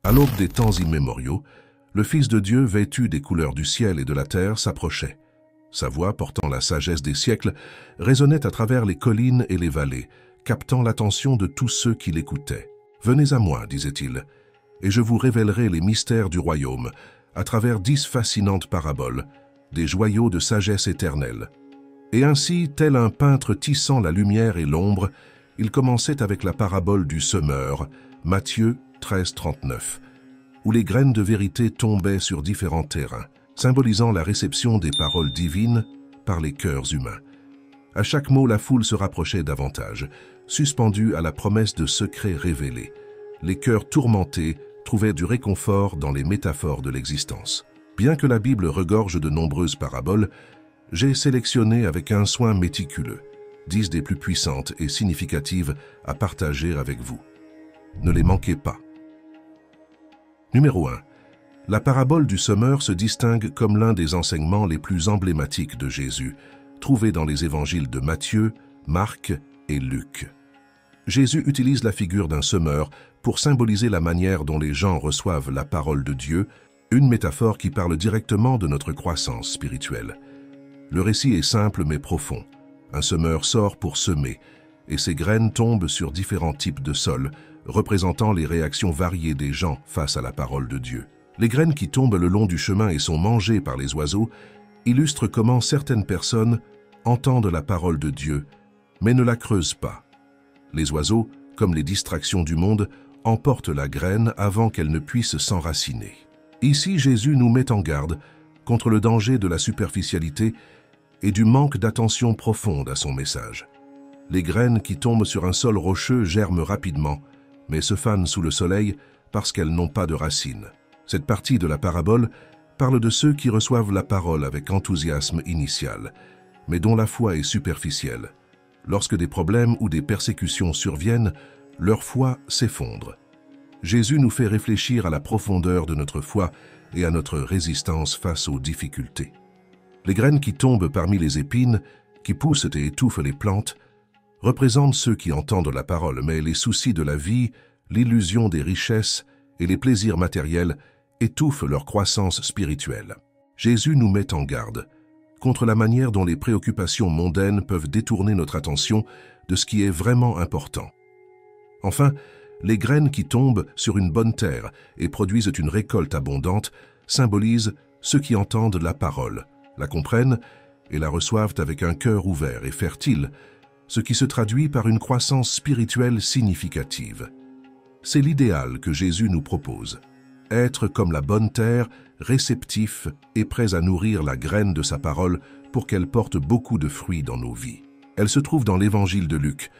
À l'aube des temps immémoriaux, le Fils de Dieu, vêtu des couleurs du ciel et de la terre, s'approchait. Sa voix, portant la sagesse des siècles, résonnait à travers les collines et les vallées, captant l'attention de tous ceux qui l'écoutaient. « Venez à moi, disait-il, et je vous révélerai les mystères du royaume, à travers 10 fascinantes paraboles, des joyaux de sagesse éternelle. » Et ainsi, tel un peintre tissant la lumière et l'ombre, il commençait avec la parabole du semeur, Matthieu 13:39, où les graines de vérité tombaient sur différents terrains, symbolisant la réception des paroles divines par les cœurs humains. À chaque mot, la foule se rapprochait davantage, suspendue à la promesse de secrets révélés. Les cœurs tourmentés trouvaient du réconfort dans les métaphores de l'existence. Bien que la Bible regorge de nombreuses paraboles, j'ai sélectionné avec un soin méticuleux 10 des plus puissantes et significatives à partager avec vous. Ne les manquez pas. Numéro 1. La parabole du semeur se distingue comme l'un des enseignements les plus emblématiques de Jésus, trouvé dans les évangiles de Matthieu, Marc et Luc. Jésus utilise la figure d'un semeur pour symboliser la manière dont les gens reçoivent la parole de Dieu, une métaphore qui parle directement de notre croissance spirituelle. Le récit est simple mais profond. Un semeur sort pour semer, et ses graines tombent sur différents types de sols, représentant les réactions variées des gens face à la parole de Dieu. Les graines qui tombent le long du chemin et sont mangées par les oiseaux illustrent comment certaines personnes entendent la parole de Dieu, mais ne la creusent pas. Les oiseaux, comme les distractions du monde, emportent la graine avant qu'elle ne puisse s'enraciner. Ici, Jésus nous met en garde contre le danger de la superficialité et du manque d'attention profonde à son message. Les graines qui tombent sur un sol rocheux germent rapidement, mais se fanent sous le soleil parce qu'elles n'ont pas de racines. Cette partie de la parabole parle de ceux qui reçoivent la parole avec enthousiasme initial, mais dont la foi est superficielle. Lorsque des problèmes ou des persécutions surviennent, leur foi s'effondre. Jésus nous fait réfléchir à la profondeur de notre foi et à notre résistance face aux difficultés. Les graines qui tombent parmi les épines, qui poussent et étouffent les plantes, représentent ceux qui entendent la parole, mais les soucis de la vie, l'illusion des richesses et les plaisirs matériels étouffent leur croissance spirituelle. Jésus nous met en garde contre la manière dont les préoccupations mondaines peuvent détourner notre attention de ce qui est vraiment important. Enfin, les graines qui tombent sur une bonne terre et produisent une récolte abondante symbolisent ceux qui entendent la parole, la comprennent et la reçoivent avec un cœur ouvert et fertile, ce qui se traduit par une croissance spirituelle significative. C'est l'idéal que Jésus nous propose. Être comme la bonne terre, réceptif et prêts à nourrir la graine de sa parole pour qu'elle porte beaucoup de fruits dans nos vies. Elle se trouve dans l'évangile de Luc,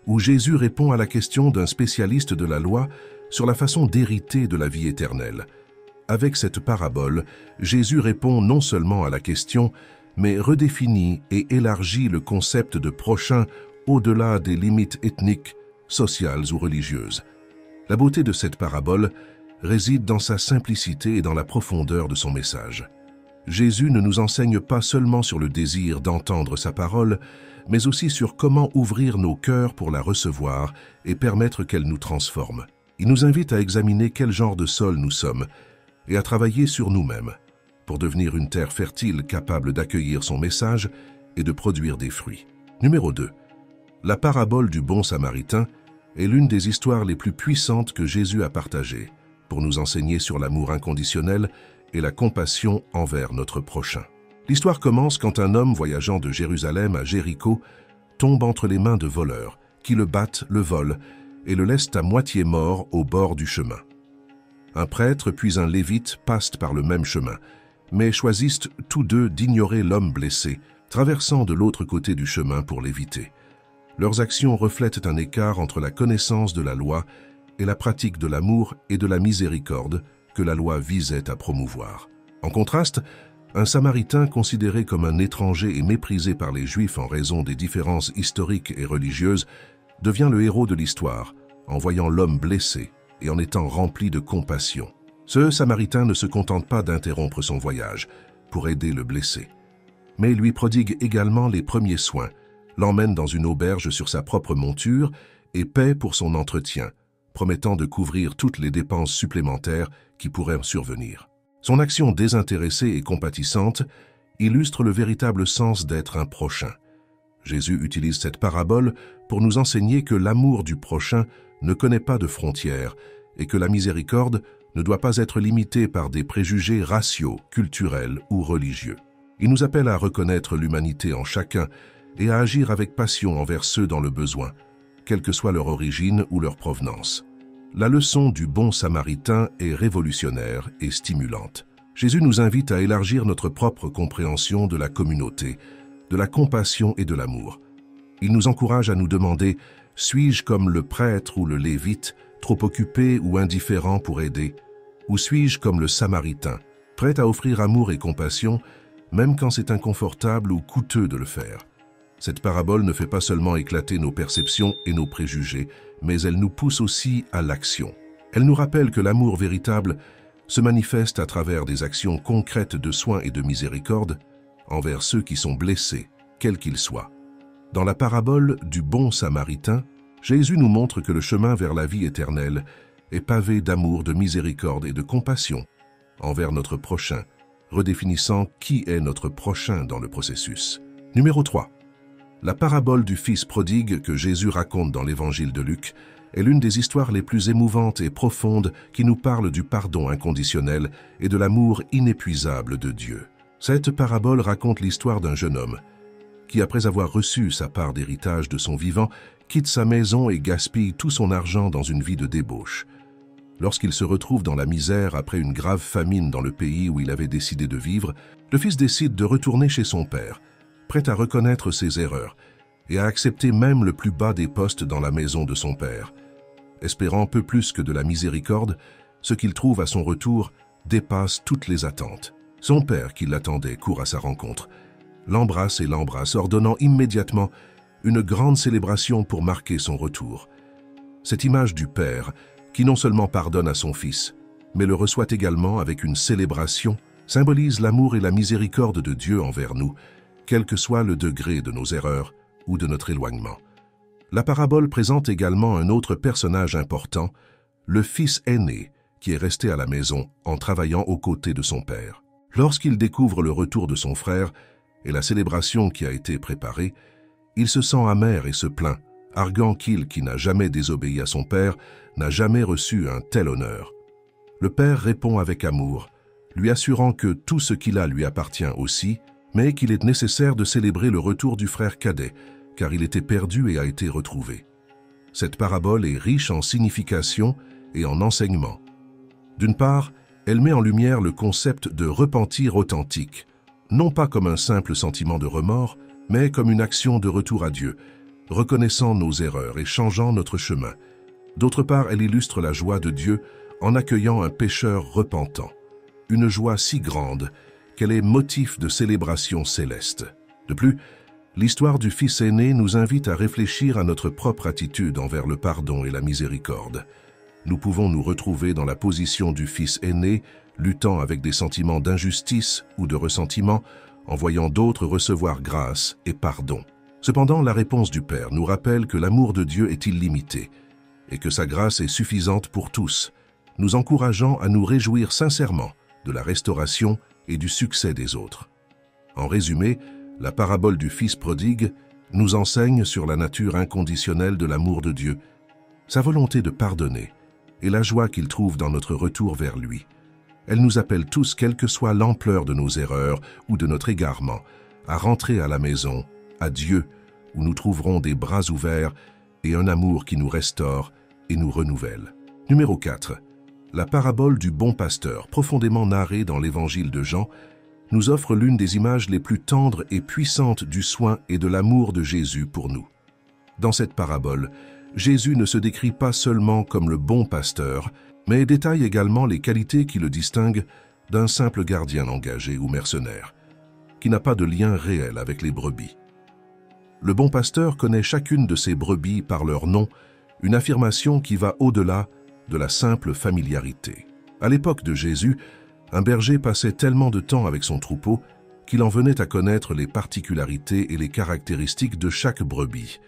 où Jésus répond à la question d'un spécialiste de la loi sur la façon d'hériter de la vie éternelle. Avec cette parabole, Jésus répond non seulement à la question, mais redéfinit et élargit le concept de prochain au-delà des limites ethniques, sociales ou religieuses. La beauté de cette parabole réside dans sa simplicité et dans la profondeur de son message. Jésus ne nous enseigne pas seulement sur le désir d'entendre sa parole, mais aussi sur comment ouvrir nos cœurs pour la recevoir et permettre qu'elle nous transforme. Il nous invite à examiner quel genre de sol nous sommes et à travailler sur nous-mêmes pour devenir une terre fertile capable d'accueillir son message et de produire des fruits. Numéro 2. La parabole du bon samaritain est l'une des histoires les plus puissantes que Jésus a partagées pour nous enseigner sur l'amour inconditionnel et la compassion envers notre prochain. L'histoire commence quand un homme voyageant de Jérusalem à Jéricho tombe entre les mains de voleurs qui le battent, le volent et le laissent à moitié mort au bord du chemin. Un prêtre puis un lévite passent par le même chemin, mais choisissent tous deux d'ignorer l'homme blessé, traversant de l'autre côté du chemin pour l'éviter. Leurs actions reflètent un écart entre la connaissance de la loi et la pratique de l'amour et de la miséricorde que la loi visait à promouvoir. En contraste, un Samaritain considéré comme un étranger et méprisé par les Juifs en raison des différences historiques et religieuses devient le héros de l'histoire en voyant l'homme blessé et en étant rempli de compassion. Ce Samaritain ne se contente pas d'interrompre son voyage pour aider le blessé, mais lui prodigue également les premiers soins, l'emmène dans une auberge sur sa propre monture et paie pour son entretien, promettant de couvrir toutes les dépenses supplémentaires qui pourraient survenir. Son action désintéressée et compatissante illustre le véritable sens d'être un prochain. Jésus utilise cette parabole pour nous enseigner que l'amour du prochain ne connaît pas de frontières et que la miséricorde ne doit pas être limitée par des préjugés raciaux, culturels ou religieux. Il nous appelle à reconnaître l'humanité en chacun et à agir avec passion envers ceux dans le besoin, quelle que soit leur origine ou leur provenance. La leçon du bon samaritain est révolutionnaire et stimulante. Jésus nous invite à élargir notre propre compréhension de la communauté, de la compassion et de l'amour. Il nous encourage à nous demander « Suis-je comme le prêtre ou le lévite, trop occupé ou indifférent pour aider? Ou suis-je comme le samaritain, prêt à offrir amour et compassion, même quand c'est inconfortable ou coûteux de le faire ?» Cette parabole ne fait pas seulement éclater nos perceptions et nos préjugés, mais elle nous pousse aussi à l'action. Elle nous rappelle que l'amour véritable se manifeste à travers des actions concrètes de soin et de miséricorde envers ceux qui sont blessés, quels qu'ils soient. Dans la parabole du bon samaritain, Jésus nous montre que le chemin vers la vie éternelle est pavé d'amour, de miséricorde et de compassion envers notre prochain, redéfinissant qui est notre prochain dans le processus. Numéro 3. La parabole du fils prodigue que Jésus raconte dans l'évangile de Luc est l'une des histoires les plus émouvantes et profondes qui nous parle du pardon inconditionnel et de l'amour inépuisable de Dieu. Cette parabole raconte l'histoire d'un jeune homme qui, après avoir reçu sa part d'héritage de son vivant, quitte sa maison et gaspille tout son argent dans une vie de débauche. Lorsqu'il se retrouve dans la misère après une grave famine dans le pays où il avait décidé de vivre, le fils décide de retourner chez son père, prêt à reconnaître ses erreurs et à accepter même le plus bas des postes dans la maison de son père. Espérant peu plus que de la miséricorde, ce qu'il trouve à son retour dépasse toutes les attentes. Son père, qui l'attendait, court à sa rencontre, l'embrasse et l'embrasse, ordonnant immédiatement une grande célébration pour marquer son retour. Cette image du père, qui non seulement pardonne à son fils, mais le reçoit également avec une célébration, symbolise l'amour et la miséricorde de Dieu envers nous, quel que soit le degré de nos erreurs ou de notre éloignement. La parabole présente également un autre personnage important, le fils aîné, qui est resté à la maison en travaillant aux côtés de son père. Lorsqu'il découvre le retour de son frère et la célébration qui a été préparée, il se sent amer et se plaint, arguant qu'il, qui n'a jamais désobéi à son père, n'a jamais reçu un tel honneur. Le père répond avec amour, lui assurant que tout ce qu'il a lui appartient aussi, mais qu'il est nécessaire de célébrer le retour du frère cadet, car il était perdu et a été retrouvé. Cette parabole est riche en signification et en enseignement. D'une part, elle met en lumière le concept de repentir authentique, non pas comme un simple sentiment de remords, mais comme une action de retour à Dieu, reconnaissant nos erreurs et changeant notre chemin. D'autre part, elle illustre la joie de Dieu en accueillant un pécheur repentant, une joie si grande qu'elle est motif de célébration céleste. De plus, l'histoire du fils aîné nous invite à réfléchir à notre propre attitude envers le pardon et la miséricorde. Nous pouvons nous retrouver dans la position du fils aîné, luttant avec des sentiments d'injustice ou de ressentiment, en voyant d'autres recevoir grâce et pardon. Cependant, la réponse du Père nous rappelle que l'amour de Dieu est illimité et que sa grâce est suffisante pour tous, nous encourageant à nous réjouir sincèrement de la restauration et du succès des autres. En résumé, la parabole du Fils prodigue nous enseigne sur la nature inconditionnelle de l'amour de Dieu, sa volonté de pardonner et la joie qu'il trouve dans notre retour vers lui. Elle nous appelle tous, quelle que soit l'ampleur de nos erreurs ou de notre égarement, à rentrer à la maison, à Dieu, où nous trouverons des bras ouverts et un amour qui nous restaure et nous renouvelle. Numéro 4. La parabole du bon pasteur, profondément narrée dans l'évangile de Jean, nous offre l'une des images les plus tendres et puissantes du soin et de l'amour de Jésus pour nous. Dans cette parabole, Jésus ne se décrit pas seulement comme le bon pasteur, mais détaille également les qualités qui le distinguent d'un simple gardien engagé ou mercenaire, qui n'a pas de lien réel avec les brebis. Le bon pasteur connaît chacune de ses brebis par leur nom, une affirmation qui va au-delà de la simple familiarité. À l'époque de Jésus, un berger passait tellement de temps avec son troupeau qu'il en venait à connaître les particularités et les caractéristiques de chaque brebis.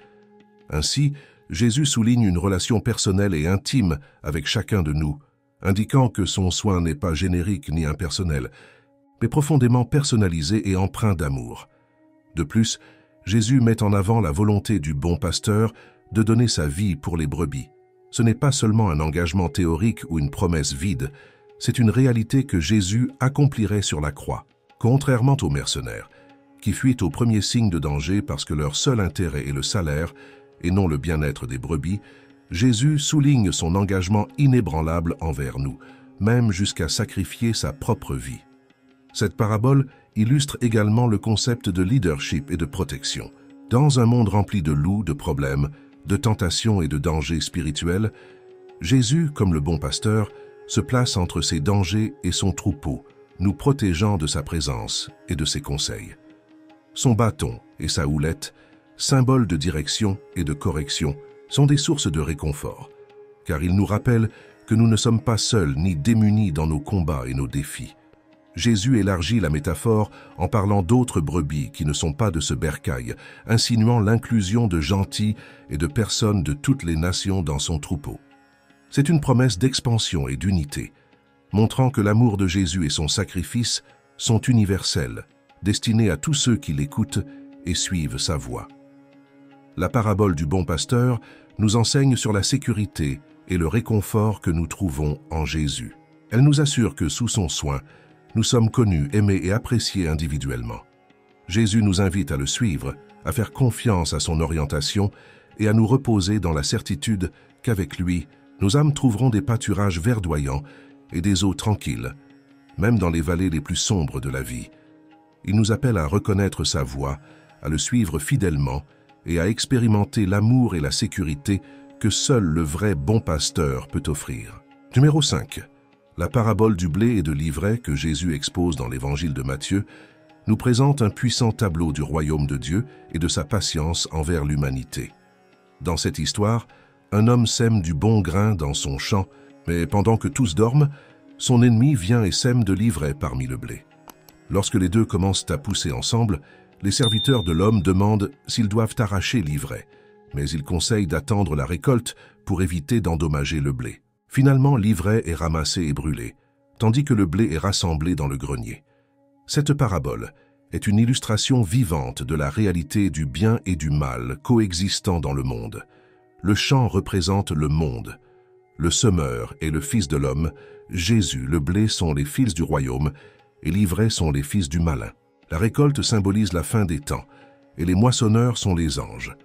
Ainsi, Jésus souligne une relation personnelle et intime avec chacun de nous, indiquant que son soin n'est pas générique ni impersonnel, mais profondément personnalisé et empreint d'amour. De plus, Jésus met en avant la volonté du bon pasteur de donner sa vie pour les brebis. Ce n'est pas seulement un engagement théorique ou une promesse vide, c'est une réalité que Jésus accomplirait sur la croix, contrairement aux mercenaires, qui fuient au premier signe de danger parce que leur seul intérêt est le salaire et non le bien-être des brebis. Jésus souligne son engagement inébranlable envers nous, même jusqu'à sacrifier sa propre vie. Cette parabole illustre également le concept de leadership et de protection. Dans un monde rempli de loups, de problèmes, de tentations et de dangers spirituels, Jésus, comme le bon pasteur, se place entre ses dangers et son troupeau, nous protégeant de sa présence et de ses conseils. Son bâton et sa houlette, symboles de direction et de correction, sont des sources de réconfort, car ils nous rappellent que nous ne sommes pas seuls ni démunis dans nos combats et nos défis. Jésus élargit la métaphore en parlant d'autres brebis qui ne sont pas de ce bercail, insinuant l'inclusion de gentils et de personnes de toutes les nations dans son troupeau. C'est une promesse d'expansion et d'unité, montrant que l'amour de Jésus et son sacrifice sont universels, destinés à tous ceux qui l'écoutent et suivent sa voie. La parabole du bon pasteur nous enseigne sur la sécurité et le réconfort que nous trouvons en Jésus. Elle nous assure que sous son soin, nous sommes connus, aimés et appréciés individuellement. Jésus nous invite à le suivre, à faire confiance à son orientation et à nous reposer dans la certitude qu'avec lui, nos âmes trouveront des pâturages verdoyants et des eaux tranquilles, même dans les vallées les plus sombres de la vie. Il nous appelle à reconnaître sa voie, à le suivre fidèlement et à expérimenter l'amour et la sécurité que seul le vrai bon pasteur peut offrir. Numéro 5. La parabole du blé et de l'ivraie que Jésus expose dans l'évangile de Matthieu nous présente un puissant tableau du royaume de Dieu et de sa patience envers l'humanité. Dans cette histoire, un homme sème du bon grain dans son champ, mais pendant que tous dorment, son ennemi vient et sème de l'ivraie parmi le blé. Lorsque les deux commencent à pousser ensemble, les serviteurs de l'homme demandent s'ils doivent arracher l'ivraie, mais ils conseillent d'attendre la récolte pour éviter d'endommager le blé. Finalement, l'ivraie est ramassée et brûlée, tandis que le blé est rassemblé dans le grenier. Cette parabole est une illustration vivante de la réalité du bien et du mal coexistant dans le monde. Le champ représente le monde. Le semeur est le Fils de l'homme, Jésus, le blé sont les fils du royaume, et l'ivraie sont les fils du malin. La récolte symbolise la fin des temps, et les moissonneurs sont les anges.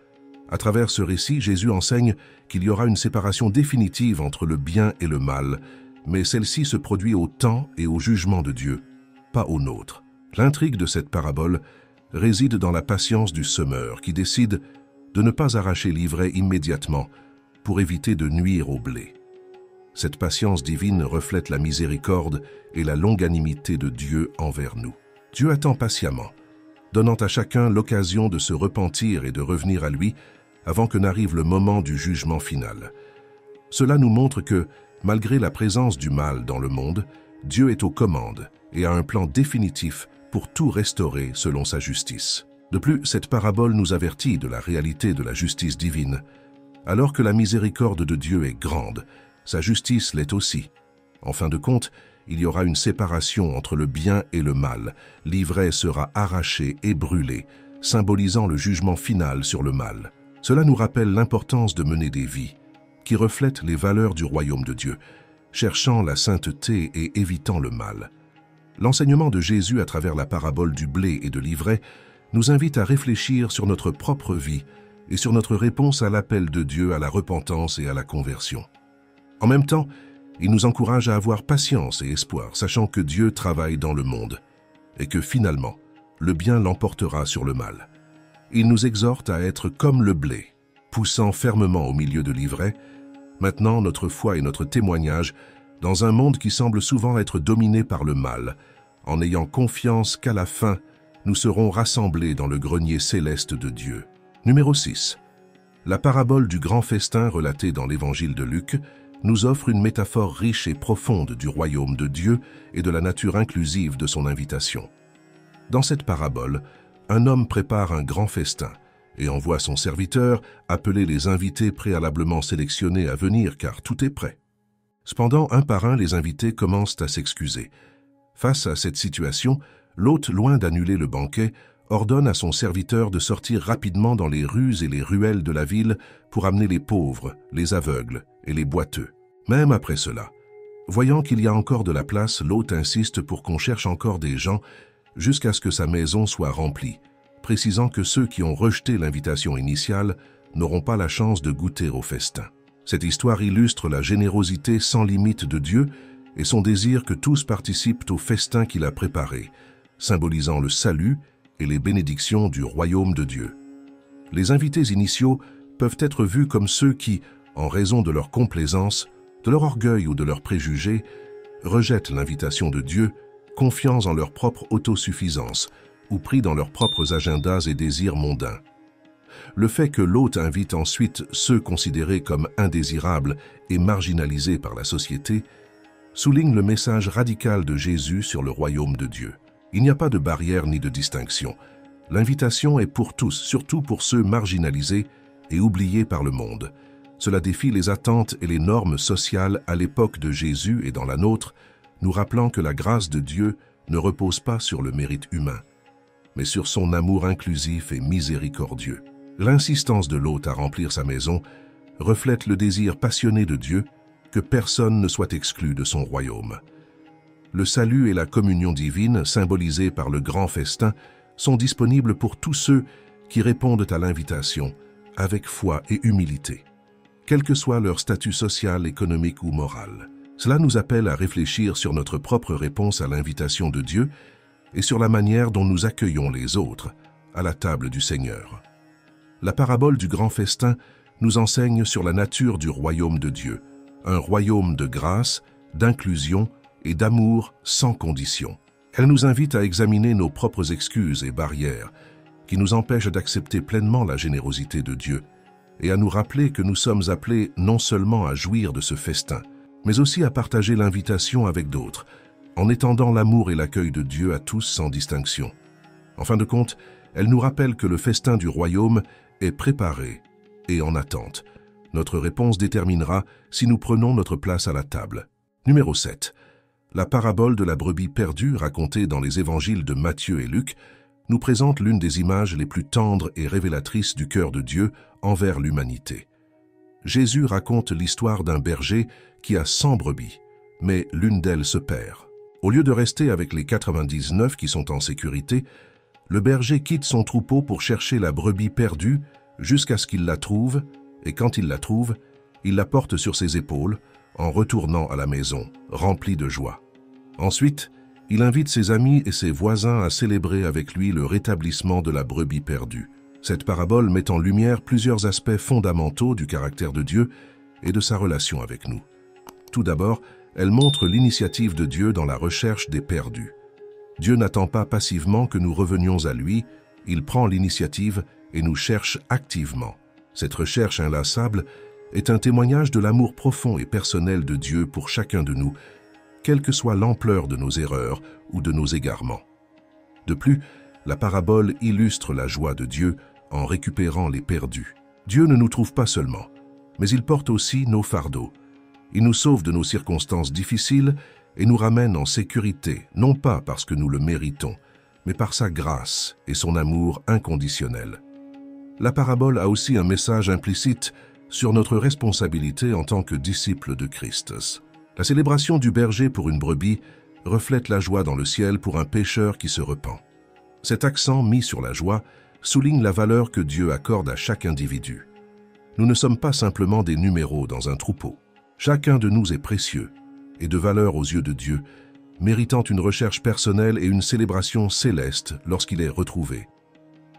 À travers ce récit, Jésus enseigne qu'il y aura une séparation définitive entre le bien et le mal, mais celle-ci se produit au temps et au jugement de Dieu, pas au nôtre. L'intrigue de cette parabole réside dans la patience du semeur qui décide de ne pas arracher l'ivraie immédiatement pour éviter de nuire au blé. Cette patience divine reflète la miséricorde et la longanimité de Dieu envers nous. Dieu attend patiemment, donnant à chacun l'occasion de se repentir et de revenir à lui avant que n'arrive le moment du jugement final. Cela nous montre que, malgré la présence du mal dans le monde, Dieu est aux commandes et a un plan définitif pour tout restaurer selon sa justice. De plus, cette parabole nous avertit de la réalité de la justice divine. Alors que la miséricorde de Dieu est grande, sa justice l'est aussi. En fin de compte, il y aura une séparation entre le bien et le mal. L'ivraie sera arrachée et brûlée, symbolisant le jugement final sur le mal. Cela nous rappelle l'importance de mener des vies qui reflètent les valeurs du royaume de Dieu, cherchant la sainteté et évitant le mal. L'enseignement de Jésus à travers la parabole du blé et de l'ivraie nous invite à réfléchir sur notre propre vie et sur notre réponse à l'appel de Dieu à la repentance et à la conversion. En même temps, il nous encourage à avoir patience et espoir, sachant que Dieu travaille dans le monde et que finalement, le bien l'emportera sur le mal. Il nous exhorte à être comme le blé, poussant fermement au milieu de l'ivraie. Maintenant, notre foi et notre témoignage dans un monde qui semble souvent être dominé par le mal, en ayant confiance qu'à la fin, nous serons rassemblés dans le grenier céleste de Dieu. Numéro 6. La parabole du grand festin relatée dans l'évangile de Luc nous offre une métaphore riche et profonde du royaume de Dieu et de la nature inclusive de son invitation. Dans cette parabole, un homme prépare un grand festin et envoie son serviteur appeler les invités préalablement sélectionnés à venir car tout est prêt. Cependant, un par un, les invités commencent à s'excuser. Face à cette situation, l'hôte, loin d'annuler le banquet, ordonne à son serviteur de sortir rapidement dans les rues et les ruelles de la ville pour amener les pauvres, les aveugles et les boiteux. Même après cela, voyant qu'il y a encore de la place, l'hôte insiste pour qu'on cherche encore des gens jusqu'à ce que sa maison soit remplie, précisant que ceux qui ont rejeté l'invitation initiale n'auront pas la chance de goûter au festin. Cette histoire illustre la générosité sans limite de Dieu et son désir que tous participent au festin qu'il a préparé, symbolisant le salut et les bénédictions du royaume de Dieu. Les invités initiaux peuvent être vus comme ceux qui, en raison de leur complaisance, de leur orgueil ou de leurs préjugés, rejettent l'invitation de Dieu, confiants en leur propre autosuffisance ou pris dans leurs propres agendas et désirs mondains. Le fait que l'hôte invite ensuite ceux considérés comme indésirables et marginalisés par la société souligne le message radical de Jésus sur le royaume de Dieu. Il n'y a pas de barrière ni de distinction. L'invitation est pour tous, surtout pour ceux marginalisés et oubliés par le monde. Cela défie les attentes et les normes sociales à l'époque de Jésus et dans la nôtre, nous rappelant que la grâce de Dieu ne repose pas sur le mérite humain, mais sur son amour inclusif et miséricordieux. L'insistance de l'hôte à remplir sa maison reflète le désir passionné de Dieu que personne ne soit exclu de son royaume. Le salut et la communion divine, symbolisés par le grand festin, sont disponibles pour tous ceux qui répondent à l'invitation avec foi et humilité, quel que soit leur statut social, économique ou moral. Cela nous appelle à réfléchir sur notre propre réponse à l'invitation de Dieu et sur la manière dont nous accueillons les autres à la table du Seigneur. La parabole du grand festin nous enseigne sur la nature du royaume de Dieu, un royaume de grâce, d'inclusion et d'amour sans condition. Elle nous invite à examiner nos propres excuses et barrières qui nous empêchent d'accepter pleinement la générosité de Dieu et à nous rappeler que nous sommes appelés non seulement à jouir de ce festin, mais aussi à partager l'invitation avec d'autres, en étendant l'amour et l'accueil de Dieu à tous sans distinction. En fin de compte, elle nous rappelle que le festin du royaume est préparé et en attente. Notre réponse déterminera si nous prenons notre place à la table. Numéro 7. La parabole de la brebis perdue, racontée dans les évangiles de Matthieu et Luc, nous présente l'une des images les plus tendres et révélatrices du cœur de Dieu envers l'humanité. Jésus raconte l'histoire d'un berger qui a 100 brebis, mais l'une d'elles se perd. Au lieu de rester avec les 99 qui sont en sécurité, le berger quitte son troupeau pour chercher la brebis perdue jusqu'à ce qu'il la trouve, et quand il la trouve, il la porte sur ses épaules en retournant à la maison, rempli de joie. Ensuite, il invite ses amis et ses voisins à célébrer avec lui le rétablissement de la brebis perdue. Cette parabole met en lumière plusieurs aspects fondamentaux du caractère de Dieu et de sa relation avec nous. Tout d'abord, elle montre l'initiative de Dieu dans la recherche des perdus. Dieu n'attend pas passivement que nous revenions à lui, il prend l'initiative et nous cherche activement. Cette recherche inlassable est un témoignage de l'amour profond et personnel de Dieu pour chacun de nous, quelle que soit l'ampleur de nos erreurs ou de nos égarements. De plus, la parabole illustre la joie de Dieu en récupérant les perdus. Dieu ne nous trouve pas seulement, mais il porte aussi nos fardeaux. Il nous sauve de nos circonstances difficiles et nous ramène en sécurité, non pas parce que nous le méritons, mais par sa grâce et son amour inconditionnel. La parabole a aussi un message implicite sur notre responsabilité en tant que disciples de Christ. La célébration du berger pour une brebis reflète la joie dans le ciel pour un pécheur qui se repent. Cet accent mis sur la joie souligne la valeur que Dieu accorde à chaque individu. Nous ne sommes pas simplement des numéros dans un troupeau. Chacun de nous est précieux et de valeur aux yeux de Dieu, méritant une recherche personnelle et une célébration céleste lorsqu'il est retrouvé.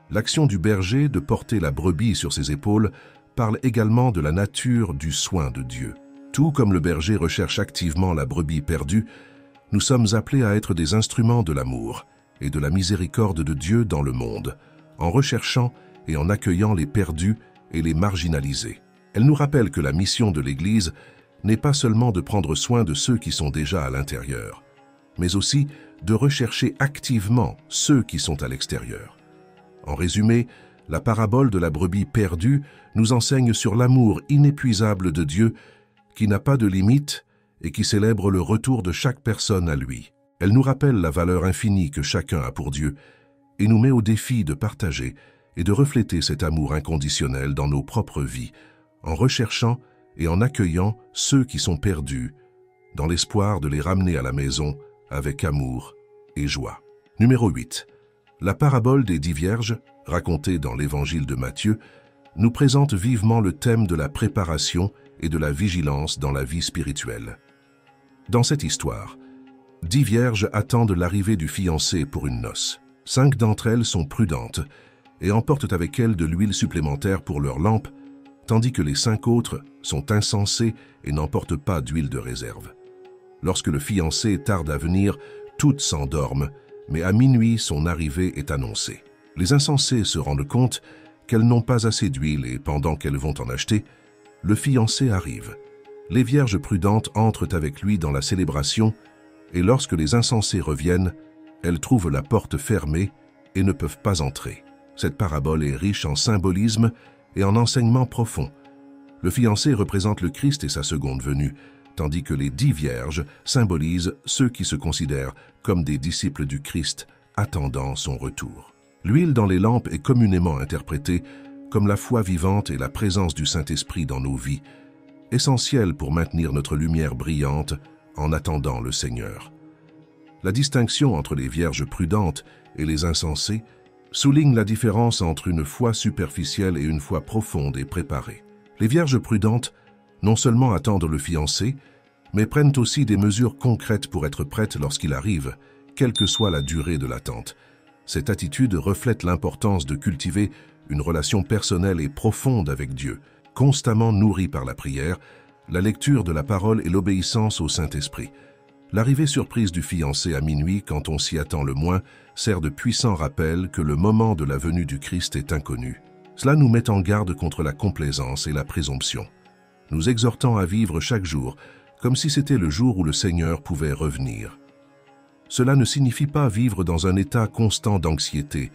L'action du berger de porter la brebis sur ses épaules parle également de la nature du soin de Dieu. Tout comme le berger recherche activement la brebis perdue, nous sommes appelés à être des instruments de l'amour et de la miséricorde de Dieu dans le monde, en recherchant et en accueillant les perdus et les marginalisés. Elle nous rappelle que la mission de l'Église n'est pas seulement de prendre soin de ceux qui sont déjà à l'intérieur, mais aussi de rechercher activement ceux qui sont à l'extérieur. En résumé, La parabole de la brebis perdue nous enseigne sur l'amour inépuisable de Dieu qui n'a pas de limite et qui célèbre le retour de chaque personne à lui. Elle nous rappelle la valeur infinie que chacun a pour Dieu et nous met au défi de partager et de refléter cet amour inconditionnel dans nos propres vies, en recherchant et en accueillant ceux qui sont perdus, dans l'espoir de les ramener à la maison avec amour et joie. Numéro 8. La parabole des 10 vierges, racontée dans l'évangile de Matthieu, nous présente vivement le thème de la préparation et de la vigilance dans la vie spirituelle. Dans cette histoire, 10 vierges attendent l'arrivée du fiancé pour une noce. 5 d'entre elles sont prudentes et emportent avec elles de l'huile supplémentaire pour leurs lampes, tandis que les 5 autres sont insensées et n'emportent pas d'huile de réserve. Lorsque le fiancé tarde à venir, toutes s'endorment, mais à minuit, son arrivée est annoncée. Les insensées se rendent compte qu'elles n'ont pas assez d'huile et pendant qu'elles vont en acheter, le fiancé arrive. Les vierges prudentes entrent avec lui dans la célébration et lorsque les insensés reviennent, elles trouvent la porte fermée et ne peuvent pas entrer. Cette parabole est riche en symbolisme et en enseignements profonds. Le fiancé représente le Christ et sa seconde venue, tandis que les 10 vierges symbolisent ceux qui se considèrent comme des disciples du Christ attendant son retour. L'huile dans les lampes est communément interprétée comme la foi vivante et la présence du Saint-Esprit dans nos vies, essentielle pour maintenir notre lumière brillante en attendant le Seigneur. La distinction entre les vierges prudentes et les insensées souligne la différence entre une foi superficielle et une foi profonde et préparée. Les vierges prudentes non seulement attendent le fiancé, mais prennent aussi des mesures concrètes pour être prêtes lorsqu'il arrive, quelle que soit la durée de l'attente. Cette attitude reflète l'importance de cultiver une relation personnelle et profonde avec Dieu, constamment nourrie par la prière, la lecture de la parole et l'obéissance au Saint-Esprit. L'arrivée surprise du fiancé à minuit, quand on s'y attend le moins, sert de puissant rappel que le moment de la venue du Christ est inconnu. Cela nous met en garde contre la complaisance et la présomption, nous exhortant à vivre chaque jour comme si c'était le jour où le Seigneur pouvait revenir. Cela ne signifie pas vivre dans un état constant d'anxiété,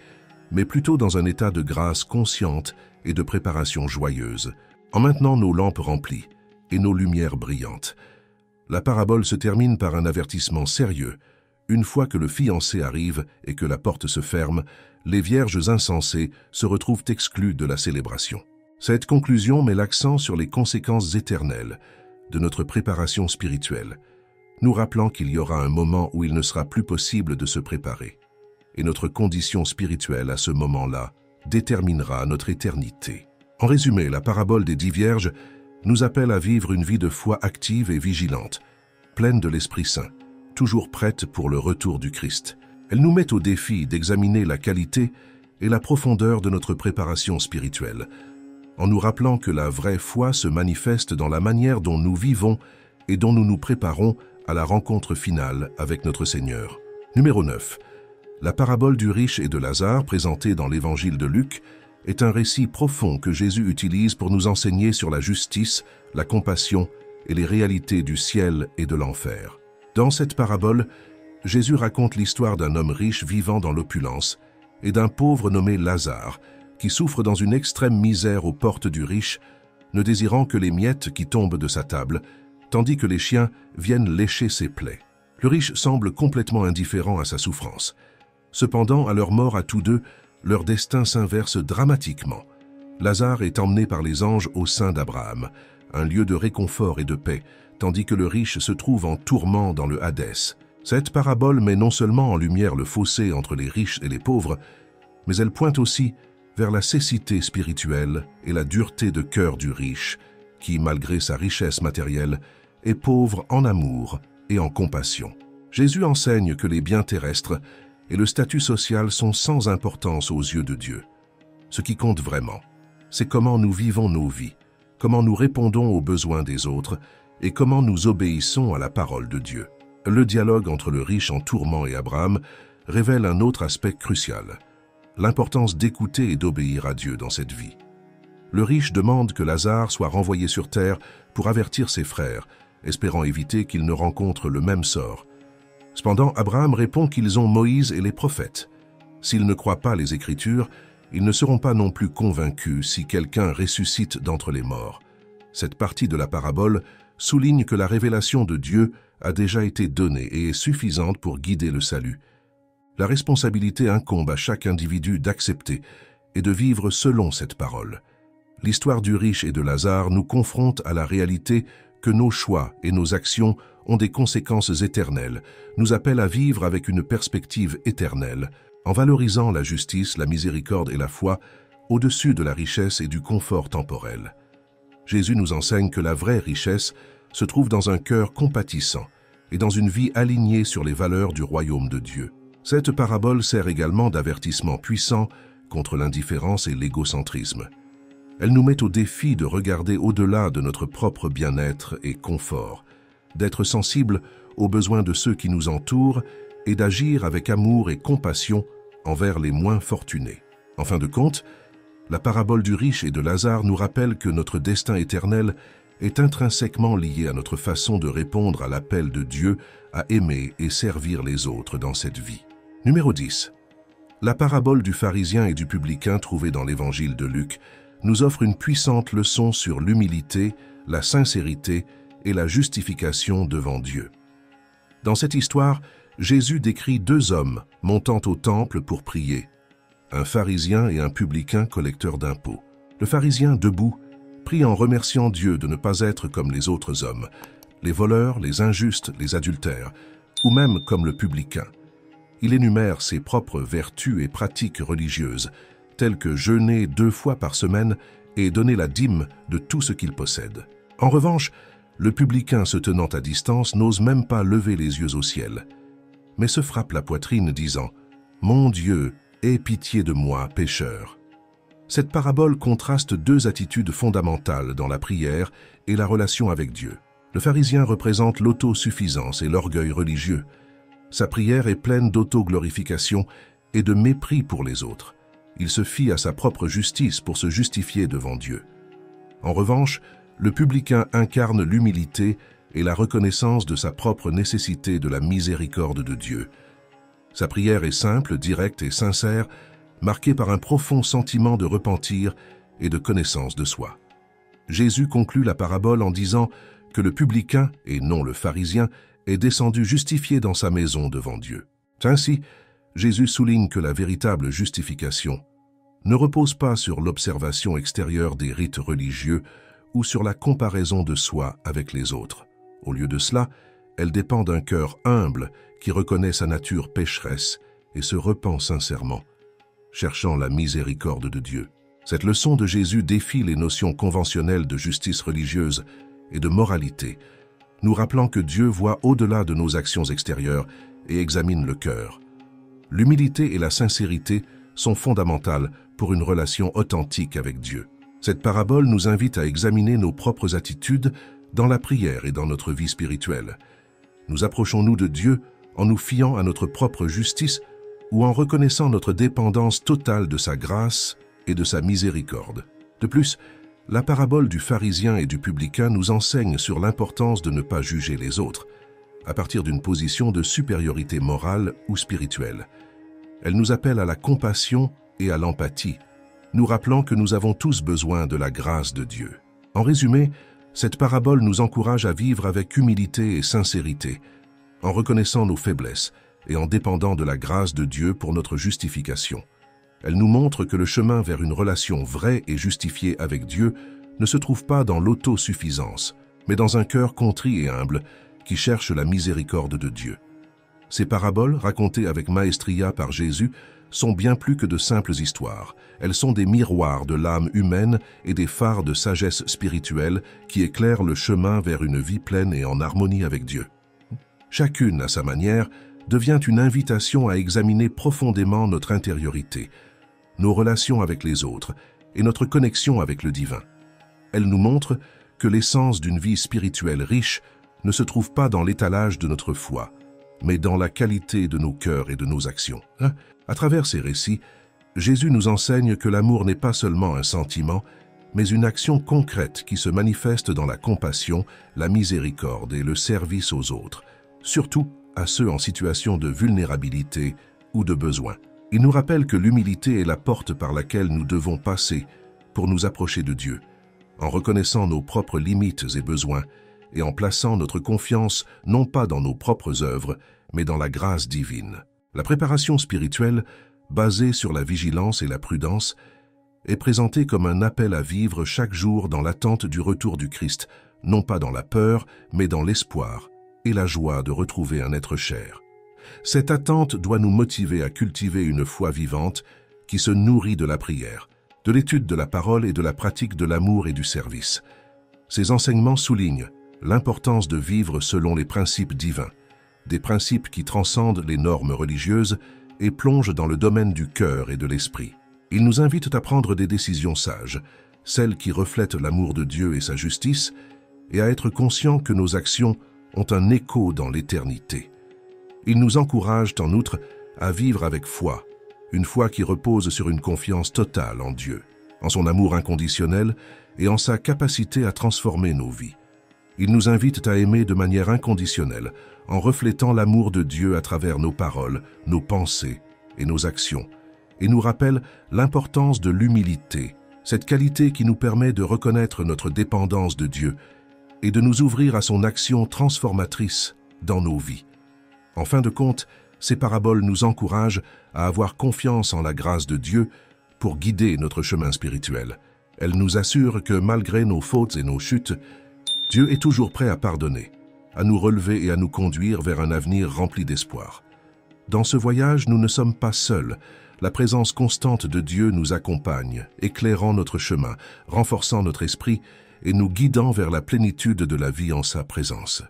mais plutôt dans un état de grâce consciente et de préparation joyeuse, en maintenant nos lampes remplies et nos lumières brillantes. La parabole se termine par un avertissement sérieux. Une fois que le fiancé arrive et que la porte se ferme, les vierges insensées se retrouvent exclues de la célébration. Cette conclusion met l'accent sur les conséquences éternelles de notre préparation spirituelle, nous rappelant qu'il y aura un moment où il ne sera plus possible de se préparer. Et notre condition spirituelle à ce moment-là déterminera notre éternité. En résumé, la parabole des 10 vierges nous appelle à vivre une vie de foi active et vigilante, pleine de l'Esprit Saint, toujours prête pour le retour du Christ. Elle nous met au défi d'examiner la qualité et la profondeur de notre préparation spirituelle, en nous rappelant que la vraie foi se manifeste dans la manière dont nous vivons et dont nous nous préparons à la rencontre finale avec notre Seigneur. Numéro 9. La parabole du riche et de Lazare, présentée dans l'évangile de Luc, est un récit profond que Jésus utilise pour nous enseigner sur la justice, la compassion et les réalités du ciel et de l'enfer. Dans cette parabole, Jésus raconte l'histoire d'un homme riche vivant dans l'opulence et d'un pauvre nommé Lazare, qui souffre dans une extrême misère aux portes du riche, ne désirant que les miettes qui tombent de sa table, tandis que les chiens viennent lécher ses plaies. Le riche semble complètement indifférent à sa souffrance. Cependant, à leur mort à tous deux, leur destin s'inverse dramatiquement. Lazare est emmené par les anges au sein d'Abraham, un lieu de réconfort et de paix, tandis que le riche se trouve en tourment dans le Hadès. Cette parabole met non seulement en lumière le fossé entre les riches et les pauvres, mais elle pointe aussi vers la cécité spirituelle et la dureté de cœur du riche, qui, malgré sa richesse matérielle, est pauvre en amour et en compassion. Jésus enseigne que les biens terrestres et le statut social sont sans importance aux yeux de Dieu. Ce qui compte vraiment, c'est comment nous vivons nos vies, comment nous répondons aux besoins des autres et comment nous obéissons à la parole de Dieu. Le dialogue entre le riche en tourment et Abraham révèle un autre aspect crucial, l'importance d'écouter et d'obéir à Dieu dans cette vie. Le riche demande que Lazare soit renvoyé sur terre pour avertir ses frères, espérant éviter qu'ils ne rencontrent le même sort. Cependant, Abraham répond qu'ils ont Moïse et les prophètes. S'ils ne croient pas les Écritures, Ils ne seront pas non plus convaincus si quelqu'un ressuscite d'entre les morts. Cette partie de la parabole souligne que la révélation de Dieu a déjà été donnée et est suffisante pour guider le salut. La responsabilité incombe à chaque individu d'accepter et de vivre selon cette parole. L'histoire du riche et de Lazare nous confronte à la réalité que nos choix et nos actions ont des conséquences éternelles, nous appelle à vivre avec une perspective éternelle, en valorisant la justice, la miséricorde et la foi au-dessus de la richesse et du confort temporel. Jésus nous enseigne que la vraie richesse se trouve dans un cœur compatissant et dans une vie alignée sur les valeurs du royaume de Dieu. Cette parabole sert également d'avertissement puissant contre l'indifférence et l'égocentrisme. Elle nous met au défi de regarder au-delà de notre propre bien-être et confort, d'être sensible aux besoins de ceux qui nous entourent et d'agir avec amour et compassion envers les moins fortunés. En fin de compte, la parabole du riche et de Lazare nous rappelle que notre destin éternel est intrinsèquement lié à notre façon de répondre à l'appel de Dieu à aimer et servir les autres dans cette vie. Numéro 10. La parabole du pharisien et du publicain trouvée dans l'évangile de Luc nous offre une puissante leçon sur l'humilité, la sincérité et la justification devant Dieu. Dans cette histoire, Jésus décrit deux hommes montant au temple pour prier, un pharisien et un publicain collecteur d'impôts. Le pharisien, debout, prie en remerciant Dieu de ne pas être comme les autres hommes, les voleurs, les injustes, les adultères, ou même comme le publicain. Il énumère ses propres vertus et pratiques religieuses, telles que jeûner 2 fois par semaine et donner la dîme de tout ce qu'il possède. En revanche, le publicain se tenant à distance n'ose même pas lever les yeux au ciel, mais se frappe la poitrine disant « Mon Dieu, aie pitié de moi, pécheur ». Cette parabole contraste deux attitudes fondamentales dans la prière et la relation avec Dieu. Le pharisien représente l'autosuffisance et l'orgueil religieux. Sa prière est pleine d'autoglorification et de mépris pour les autres. Il se fie à sa propre justice pour se justifier devant Dieu. En revanche, le publicain incarne l'humilité et la reconnaissance de sa propre nécessité de la miséricorde de Dieu. Sa prière est simple, directe et sincère, marquée par un profond sentiment de repentir et de connaissance de soi. Jésus conclut la parabole en disant que le publicain, et non le pharisien, est descendu justifié dans sa maison devant Dieu. Ainsi, Jésus souligne que la véritable justification ne repose pas sur l'observation extérieure des rites religieux ou sur la comparaison de soi avec les autres. Au lieu de cela, elle dépend d'un cœur humble qui reconnaît sa nature pécheresse et se repent sincèrement, cherchant la miséricorde de Dieu. Cette leçon de Jésus défie les notions conventionnelles de justice religieuse et de moralité, nous rappelant que Dieu voit au-delà de nos actions extérieures et examine le cœur. L'humilité et la sincérité sont fondamentales pour une relation authentique avec Dieu. Cette parabole nous invite à examiner nos propres attitudes dans la prière et dans notre vie spirituelle. Nous approchons-nous de Dieu en nous fiant à notre propre justice ou en reconnaissant notre dépendance totale de sa grâce et de sa miséricorde. De plus, la parabole du pharisien et du publicain nous enseigne sur l'importance de ne pas juger les autres, à partir d'une position de supériorité morale ou spirituelle. Elle nous appelle à la compassion et à l'empathie, nous rappelant que nous avons tous besoin de la grâce de Dieu. En résumé, cette parabole nous encourage à vivre avec humilité et sincérité, en reconnaissant nos faiblesses et en dépendant de la grâce de Dieu pour notre justification. Elle nous montre que le chemin vers une relation vraie et justifiée avec Dieu ne se trouve pas dans l'autosuffisance, mais dans un cœur contrit et humble qui cherche la miséricorde de Dieu. Ces paraboles, racontées avec maestria par Jésus, sont bien plus que de simples histoires. Elles sont des miroirs de l'âme humaine et des phares de sagesse spirituelle qui éclairent le chemin vers une vie pleine et en harmonie avec Dieu. Chacune, à sa manière, devient une invitation à examiner profondément notre intériorité, nos relations avec les autres et notre connexion avec le divin. Elle nous montre que l'essence d'une vie spirituelle riche ne se trouve pas dans l'étalage de notre foi, mais dans la qualité de nos cœurs et de nos actions. À travers ces récits, Jésus nous enseigne que l'amour n'est pas seulement un sentiment, mais une action concrète qui se manifeste dans la compassion, la miséricorde et le service aux autres, surtout à ceux en situation de vulnérabilité ou de besoin. Il nous rappelle que l'humilité est la porte par laquelle nous devons passer pour nous approcher de Dieu, en reconnaissant nos propres limites et besoins et en plaçant notre confiance non pas dans nos propres œuvres, mais dans la grâce divine. La préparation spirituelle, basée sur la vigilance et la prudence, est présentée comme un appel à vivre chaque jour dans l'attente du retour du Christ, non pas dans la peur, mais dans l'espoir et la joie de retrouver un être cher. Cette attente doit nous motiver à cultiver une foi vivante qui se nourrit de la prière, de l'étude de la parole et de la pratique de l'amour et du service. Ces enseignements soulignent l'importance de vivre selon les principes divins, des principes qui transcendent les normes religieuses et plongent dans le domaine du cœur et de l'esprit. Ils nous invitent à prendre des décisions sages, celles qui reflètent l'amour de Dieu et sa justice, et à être conscients que nos actions ont un écho dans l'éternité. Ils nous encouragent en outre à vivre avec foi, une foi qui repose sur une confiance totale en Dieu, en son amour inconditionnel et en sa capacité à transformer nos vies. Ils nous invitent à aimer de manière inconditionnelle, en reflétant l'amour de Dieu à travers nos paroles, nos pensées et nos actions, et nous rappellent l'importance de l'humilité, cette qualité qui nous permet de reconnaître notre dépendance de Dieu et de nous ouvrir à son action transformatrice dans nos vies. En fin de compte, ces paraboles nous encouragent à avoir confiance en la grâce de Dieu pour guider notre chemin spirituel. Elles nous assurent que malgré nos fautes et nos chutes, Dieu est toujours prêt à pardonner, à nous relever et à nous conduire vers un avenir rempli d'espoir. Dans ce voyage, nous ne sommes pas seuls. La présence constante de Dieu nous accompagne, éclairant notre chemin, renforçant notre esprit et nous guidant vers la plénitude de la vie en sa présence.